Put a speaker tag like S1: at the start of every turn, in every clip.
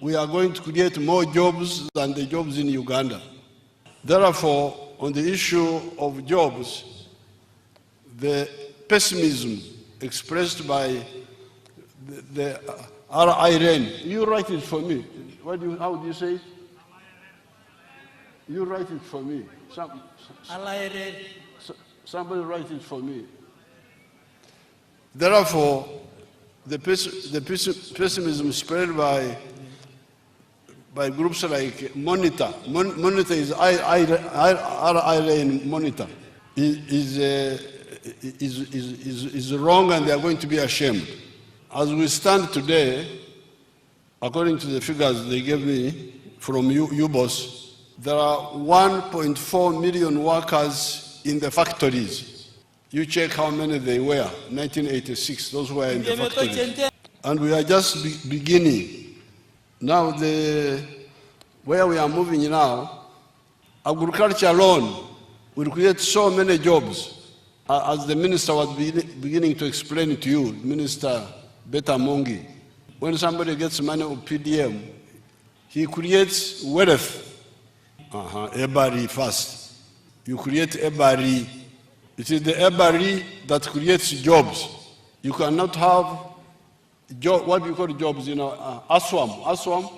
S1: We are going to create more jobs than the jobs in Uganda. Therefore, on the issue of jobs, the pessimism expressed by the RIRN, you write it for me. How do you say it? You write it for me. Somebody write it for me. Therefore, the pessimism spread by groups like Monitor. Monitor is RIRN Monitor. Is wrong, and they are going to be ashamed. As we stand today, according to the figures they gave me from UBOS, there are 1.4 million workers in the factories. You check how many they were, 1986, those who were in the factories. And we are just beginning. Now, where we are moving now, agriculture alone will create so many jobs. As the minister was beginning to explain to you, Minister Beta Mongi, when somebody gets money of PDM, he creates wealth. Ebari first. You create Ebari. It is the Ebari that creates jobs. You cannot have what do you call jobs, Aswam. Aswam?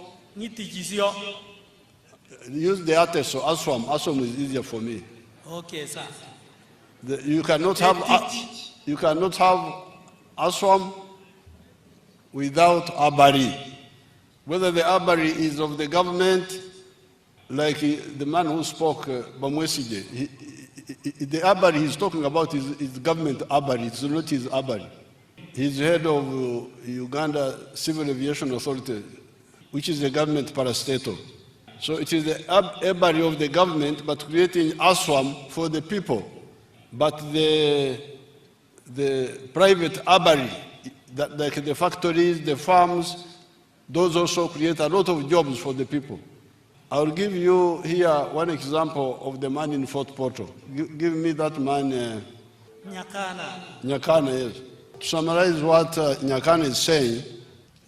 S1: Use the artist, so Aswam. Aswam is easier for me.
S2: Okay, sir.
S1: You cannot have Aswam without Abari. Whether the Abari is of the government, like the man who spoke, Bamwesige, the Abari he's talking about is government Abari, it's not his Abari. He's head of Uganda Civil Aviation Authority, which is the government parastatal. So it is the Abari of the government, but creating Aswam for the people. But the private Abari, like the factories, the farms, those also create a lot of jobs for the people. I'll give you here one example of the man in Fort Portal. Give me that man. Nyakana, yes. To summarize what Nyakana is saying,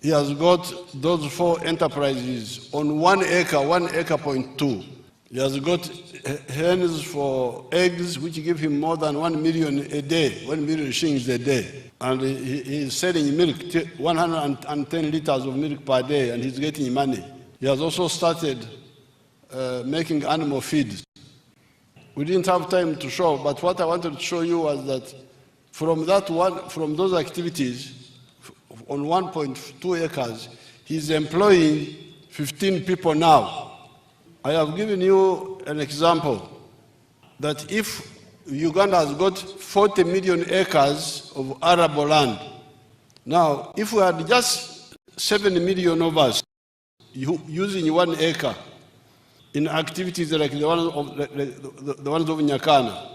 S1: he has got those 4 enterprises on 1 acre, 1.2 acres. He has got hens for eggs, which give him more than 1 million a day, 1 million shillings a day. And he is selling milk, 110 liters of milk per day, and he's getting money. He has also started making animal feed. We didn't have time to show, but what I wanted to show you was that from those activities, on 1.2 acres, he's employing 15 people now. I have given you an example that if Uganda has got 40 million acres of arable land, now if we had just 7 million of us using 1 acre in activities like the ones of Nyakana,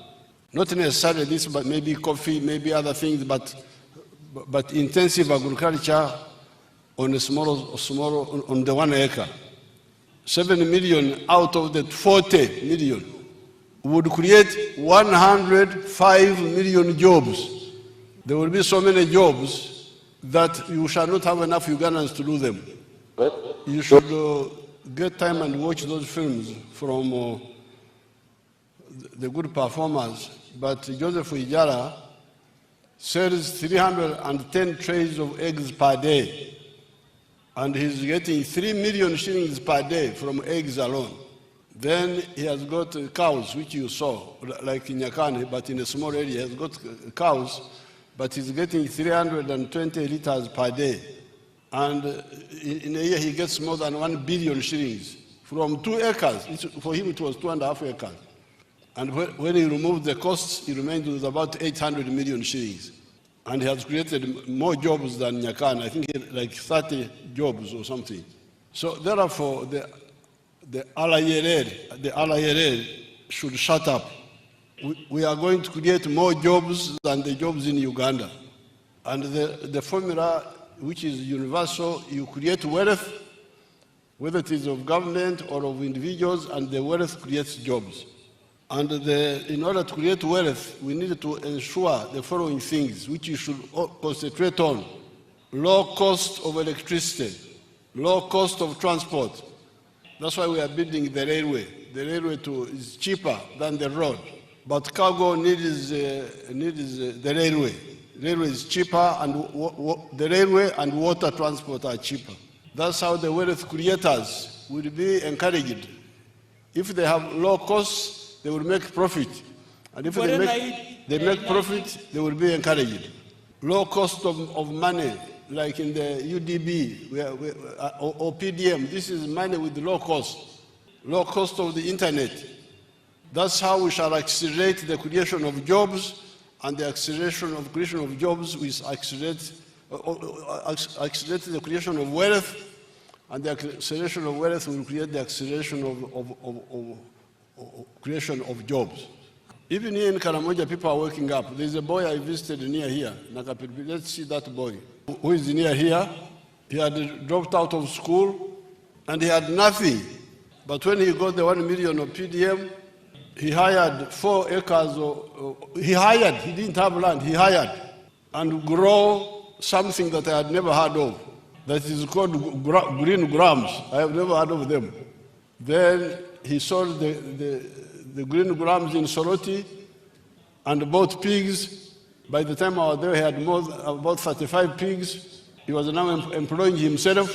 S1: not necessarily this, but maybe coffee, maybe other things, but intensive agriculture on a small on the 1 acre. 7 million out of the 40 million would create 105 million jobs. There will be so many jobs that you shall not have enough Ugandans to do them. You should get time and watch those films from the good performers. But Joseph Ijara sells 310 trays of eggs per day. And he's getting 3 million shillings per day from eggs alone. Then he has got cows, which you saw, like in Nyakane, but in a small area. He has got cows, but he's getting 320 liters per day. And in a year, he gets more than 1 billion shillings from 2 acres. For him, it was 2.5 acres. And when he removed the costs, he remained with about 800 million shillings. And he has created more jobs than Nyakana, I think like 30 jobs or something. So therefore, the RIRN should shut up. We are going to create more jobs than the jobs in Uganda. And the formula, which is universal, you create wealth, whether it is of government or of individuals, and the wealth creates jobs. And in order to create wealth, we need to ensure the following things, which you should concentrate on. Low cost of electricity. low cost of transport. That's why we are building the railway. The railway is cheaper than the road. But cargo needs the railway. Railway is cheaper, and the railway and water transport are cheaper. That's how the wealth creators will be encouraged. If they have low costs, they will make profit. And if they make profit, they will be encouraged. Low cost of money, like in the UDB or PDM, this is money with low cost. Low cost of the internet. That's how we shall accelerate the creation of jobs, and the acceleration of creation of jobs will accelerate the creation of wealth, and the acceleration of wealth will create the acceleration of creation of jobs. Even here in Karamoja, people are waking up. There's a boy I visited near here, Nakapiripirit. Let's see that boy, who is near here. He had dropped out of school, and he had nothing. But when he got the 1 million of PDM, he hired 4 acres, he didn't have land, he hired, and grow something that I had never heard of, that is called green grams. I have never heard of them. Then he sold the green grams in Soroti and bought pigs. By the time I was there, he had about 35 pigs. He was now employing himself,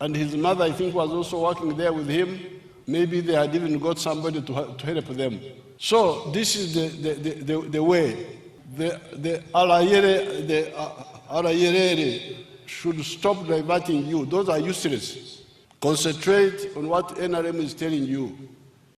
S1: and his mother, I think, was also working there with him. Maybe they had even got somebody to help them. So this is the way. The Alayere should stop diverting you. Those are useless. Concentrate on what NRM is telling you.